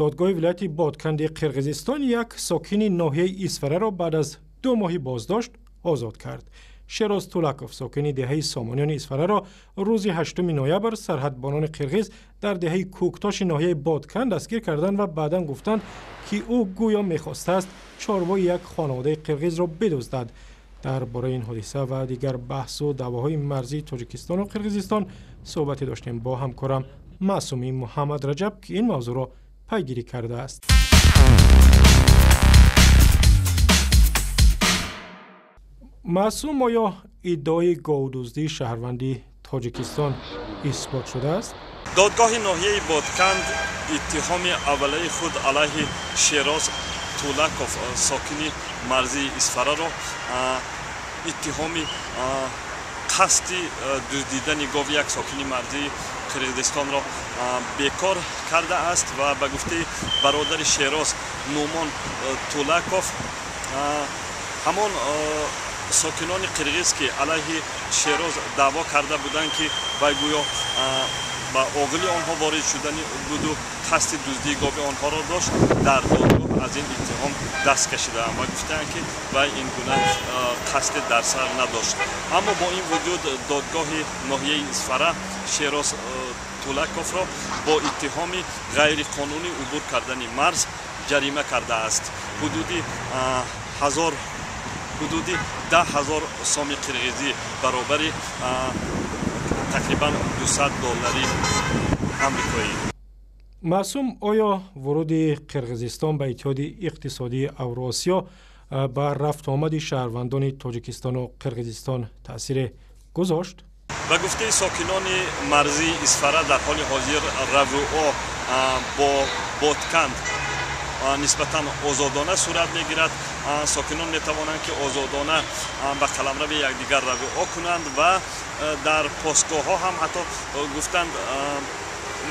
دادگاه ولایت بادکند قرقیزستان یک ساکن ناحیه اسفره را بعد از 2 ماه بازداشت آزاد کرد. شیراز تولکوف ساکن دهه سامانیان اسفره را روز 8 نوامبر سرحدبانان قرقیز در دهه کوکتاش ناحیه بادکند دستگیر کردند و بعدا گفتند که او گویا می‌خواسته است چاروای یک خانواده قرقیز را بدزدد. درباره این حادثه و دیگر بحث و دعواهای مرزی تاجیکستان و قرقیزستان صحبتی داشتیم با همکارم معصومی محمد رجب که این موضوع را پیگیری کرده است. معصوم، آیا ادعای گاودزدی شهروندی تاجیکستان اثبات شده است؟ دادگاه ناحیه بادکند اتهام اولیه خود علیه شیراز تولکوف ساکن مرزی اسفره را اتهام قصد دزدیدن گاو یک ساکن مرزی قرقیزستان را بیکار کرده است و به گفته برادر شیراز نومان تولکوف همان ساکنان قرقیز که علیه شیراز دعوا کرده بودند که وی گویا با عاقل آنها وارد شدن بود و قصد دزدی گاو آنها را داشت، در دادگاه از این اتهام دست کشیدند و گفتند که وی این گونه قصد در سر نداشت. اما با این وجود دادگاه ناحیه اسفره شیراز تولکوف را با اتهام غیر قانونی عبور کردن مرز جریمه کرده است. حدودی 10,000 سام قرقیزی برابر تقریبا $200 آمریکایی. معصوم، آیا ورود قرقیزستان به اتحاد اقتصادی اوراسیا بر رفت آمد شهروندان تاجیکستان و قرقیزستان تاثیر گذاشت؟ به گفته ساکنان مرزی اسفره در حال حاضر رویه با بادکند نسبتاً آزادانه صورت میگیرد. ساکنان میتوانند که آزادانه به قلمرو یکدیگر رویه کنند و در پاسگاه ها هم حتی گفتند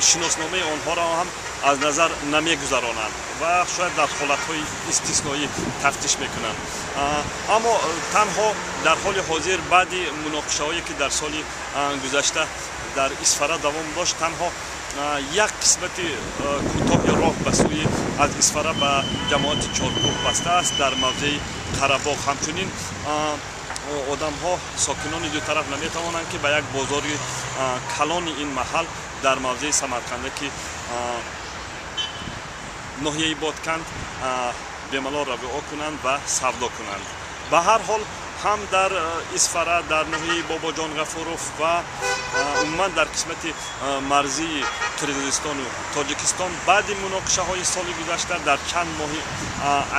شناسنامه آنها را هم از نظر نمیگذرانند و شاید در حالتهای استثنایی تفتیش میکنند. اما تنها در حال حاضر بعد مناقشه هایی که در سال گذشته در اسفره دوام داشت، تنها یک قسمت کوتاه راه به سوی از اسفره به جماعت چارکوه بسته است در موضع قره‌باغ. همچنین آدم ها ساکنان دو طرف نمیتوانند که به یک بازار کلان این محل در موضع سمرقنده که ناحیه بادکند بیمالار رویه کنند و سودا کنند. به هر حال هم در اسفره، در ناحیه بابا جان غفوروف و عموما در قسمت مرزی قرقیزستان و تاجیکستان بعد مناقشه های سال گذشته در چند ماه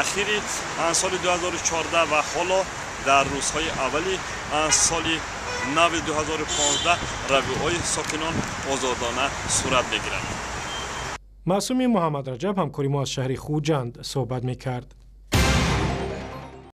اخیری سال 2014 و حالا در روزهای اولی سال نو 2015 رویه‌های ساکنان آزادانه صورت میگیرند. معصومی محمد رجب همکاری ما از شهر خوجند صحبت میکرد.